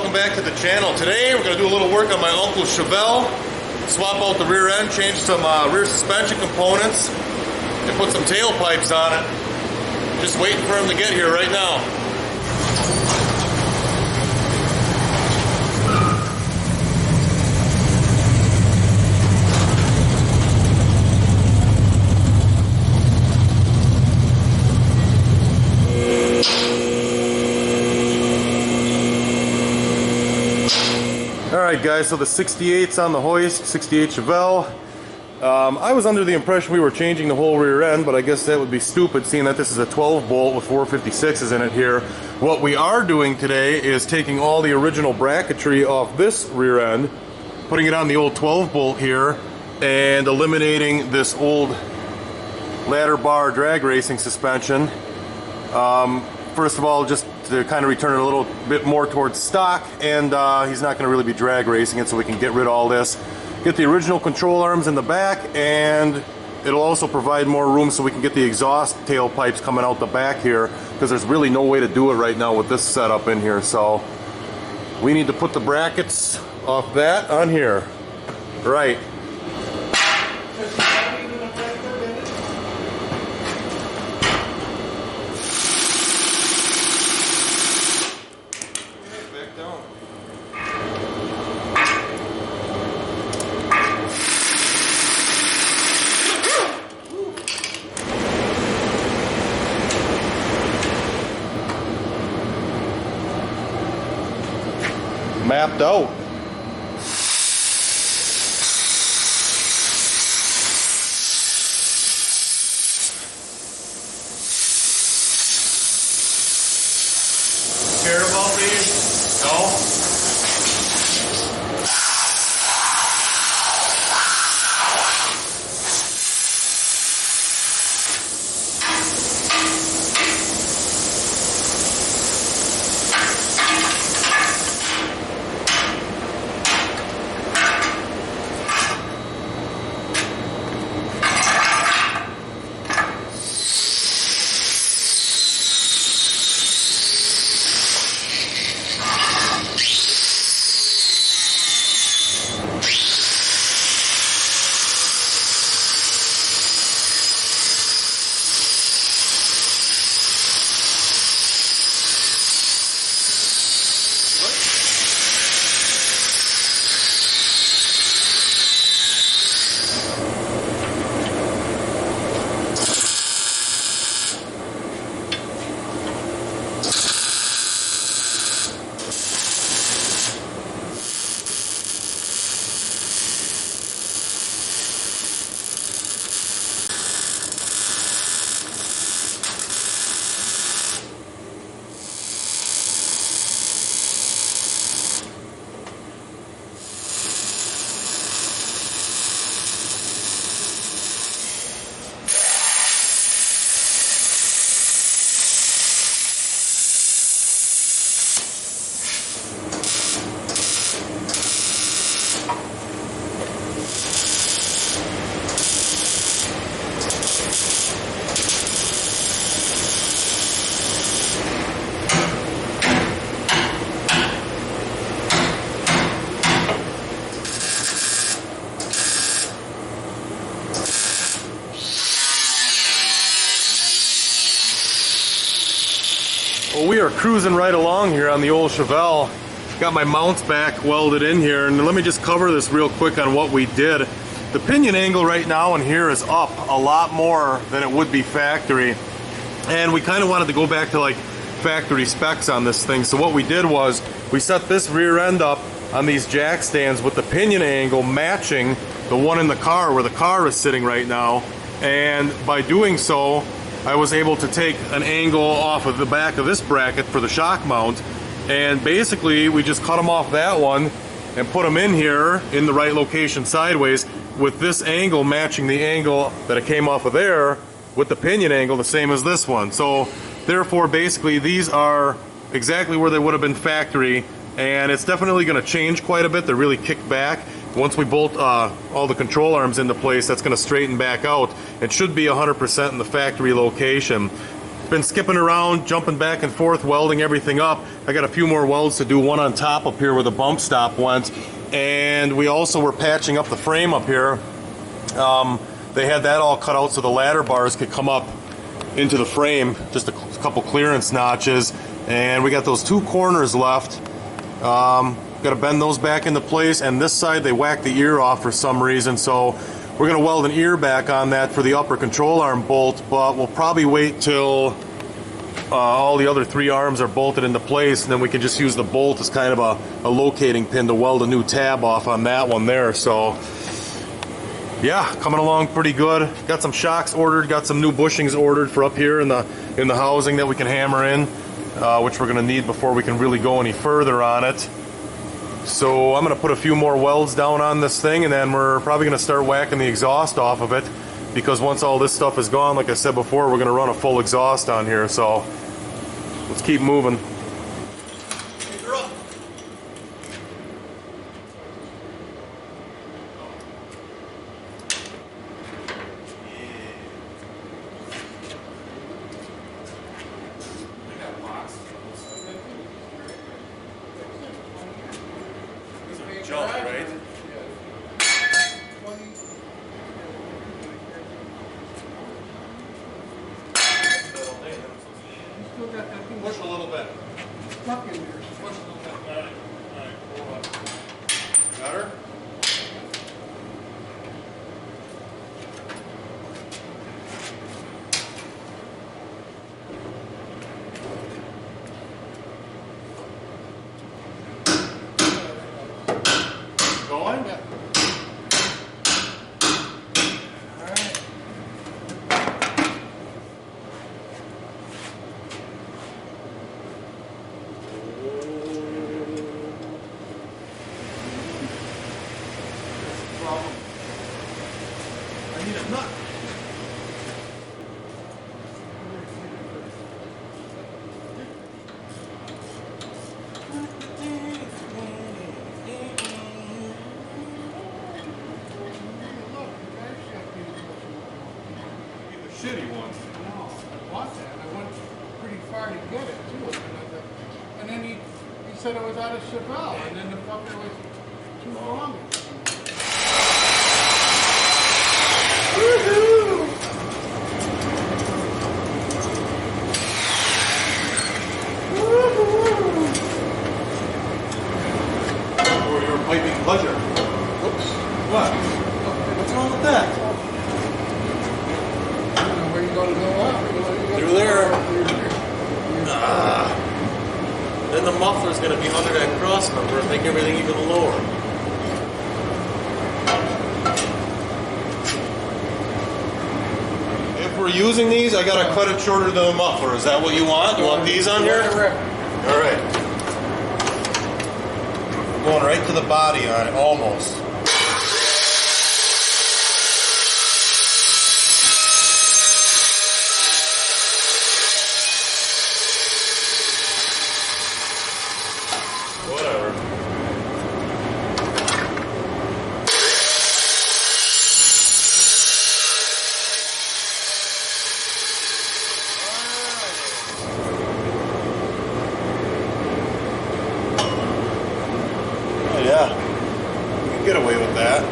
welcome back to the channel. Today we're going to do a little work on my uncle's Chevelle, swap out the rear end, change some rear suspension components, and put some tailpipes on it. Just waiting for him to get here right now. Alright guys, so the 68's on the hoist, 68 Chevelle. I was under the impression we were changing the whole rear end, but I guess that would be stupid seeing that this is a 12 bolt with 456s in it here. What we are doing today is taking all the original bracketry off this rear end, putting it on the old 12 bolt here, and eliminating this old ladder bar drag racing suspension. First of all, just to kind of return it a little bit more towards stock, and he's not going to really be drag racing it, so we can get rid of all this. Get the original control arms in the back, and it'll also provide more room so we can get the exhaust tailpipes coming out the back here, because there's really no way to do it right now with this setup in here. So we need to put the brackets off that on here. Right. Mapped out. Scared about these? No? Well, we are cruising right along here on the old Chevelle. Got my mounts back welded in here, and let me just cover this real quick on what we did. The pinion angle right now in here is up a lot more than it would be factory, and we kind of wanted to go back to like factory specs on this thing. So what we did was we set this rear end up on these jack stands with the pinion angle matching the one in the car where the car is sitting right now, and by doing so I was able to take an angle off of the back of this bracket for the shock mount, and basically we just cut them off that one and put them in here in the right location sideways, with this angle matching the angle that it came off of there with the pinion angle the same as this one. So therefore basically these are exactly where they would have been factory, and it's definitely going to change quite a bit. They're really kicked back. Once we bolt all the control arms into place, that's going to straighten back out. It should be 100% in the factory location. been skipping around, jumping back and forth, welding everything up. I got a few more welds to do, one on top up here where the bump stop went. And we also were patching up the frame up here. They had that all cut out so the ladder bars could come up into the frame, just a couple clearance notches. And we got those two corners left. Got to bend those back into place. And this side, they whacked the ear off for some reason. So we're going to weld an ear back on that for the upper control arm bolt, but we'll probably wait till all the other three arms are bolted into place, and then we can just use the bolt as kind of a locating pin to weld a new tab off on that one there. So yeah, coming along pretty good. Got some shocks ordered, got some new bushings ordered for up here in the housing that we can hammer in, which we're going to need before we can really go any further on it. So I'm going to put a few more welds down on this thing, and then we're probably going to start whacking the exhaust off of it, because once all this stuff is gone, like I said before, we're going to run a full exhaust on here. So let's keep moving. Jump, right? Push a little bit. Stuck in there. Push a little bit. Alright, hold on. Got her? Going? Yeah. I need a nut. Shitty one. No, I want that. I went pretty far to get it too. And then he said it was out of Chevelle, and then the fucker was too long. Woohoo! For your piping pleasure. Oops. What? What's wrong with that? I don't know where you're going to go up. Through there. Then the muffler's going to be under that cross member and make everything even lower. If we're using these, I got to cut it shorter than the muffler. Is that what you want? You want these on here? All right. Going right to the body on it, almost. Whatever. Oh yeah, you can get away with that.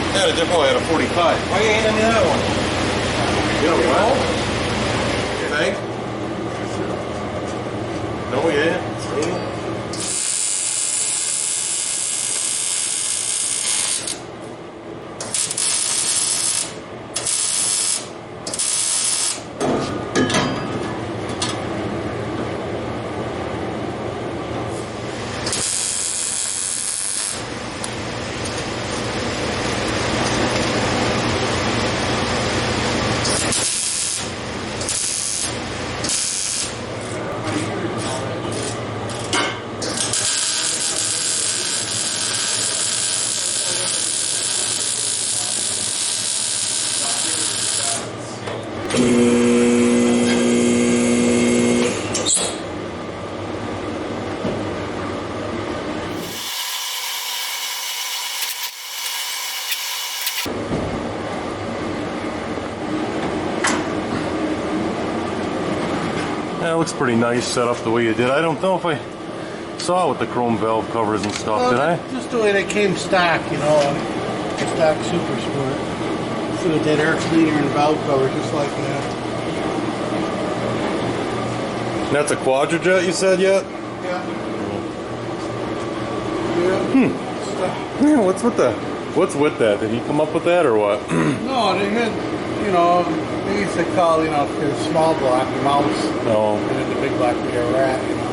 I had a different one, I had a 45. Why you ain't handing me that one? You know what? You think? No, yeah. See? Yeah, it looks pretty nice set up the way you did. I don't know if I saw with the chrome valve covers and stuff, did I? Just the way they came stock, you know, stock Super Sport. So with that air cleaner and valve cover, just like that. And that's a Quadrajet you said yet? Yeah. Yeah, what's with that? Did he come up with that or what? No, they had, you know, they used to call, you know, the small block mouse. No. And then the big block would be a rat, you know.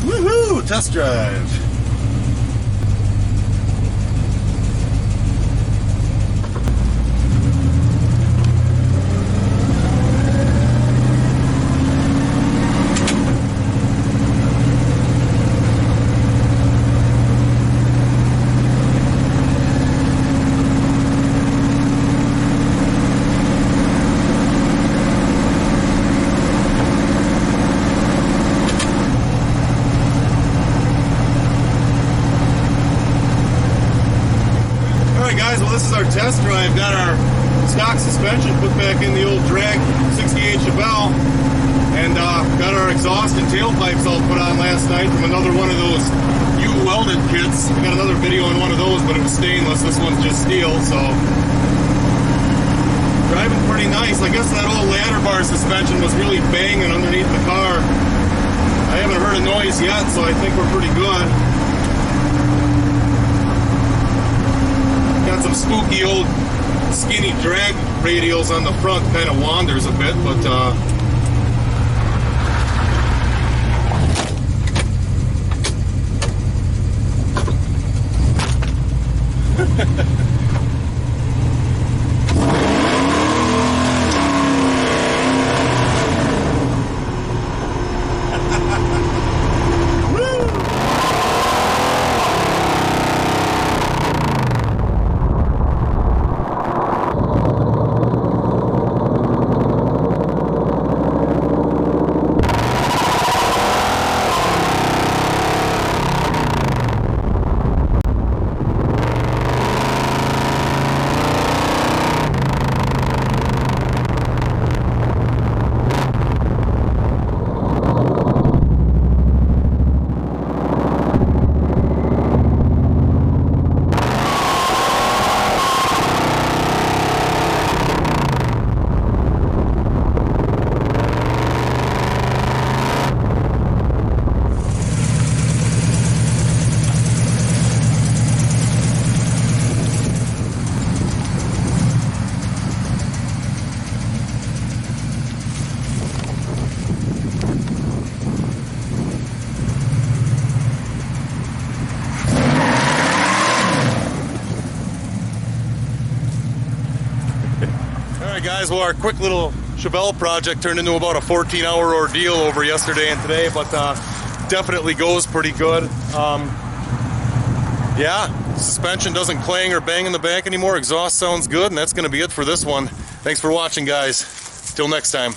Woohoo! Test drive. Guys, well, this is our test drive. Got our stock suspension put back in the old drag 68 Chevelle, and got our exhaust and tailpipes all put on last night from another one of those welded kits. We got another video on one of those, but it was stainless. This one's just steel, so driving pretty nice. I guess that old ladder bar suspension was really banging underneath the car. I haven't heard a noise yet, so I think we're pretty good. Got some spooky old skinny drag radials on the front, kind of wanders a bit, but guys, well, our quick little Chevelle project turned into about a 14-hour ordeal over yesterday and today, but definitely goes pretty good. Yeah, suspension doesn't clang or bang in the back anymore. Exhaust sounds good, and that's going to be it for this one. Thanks for watching, guys. Till next time.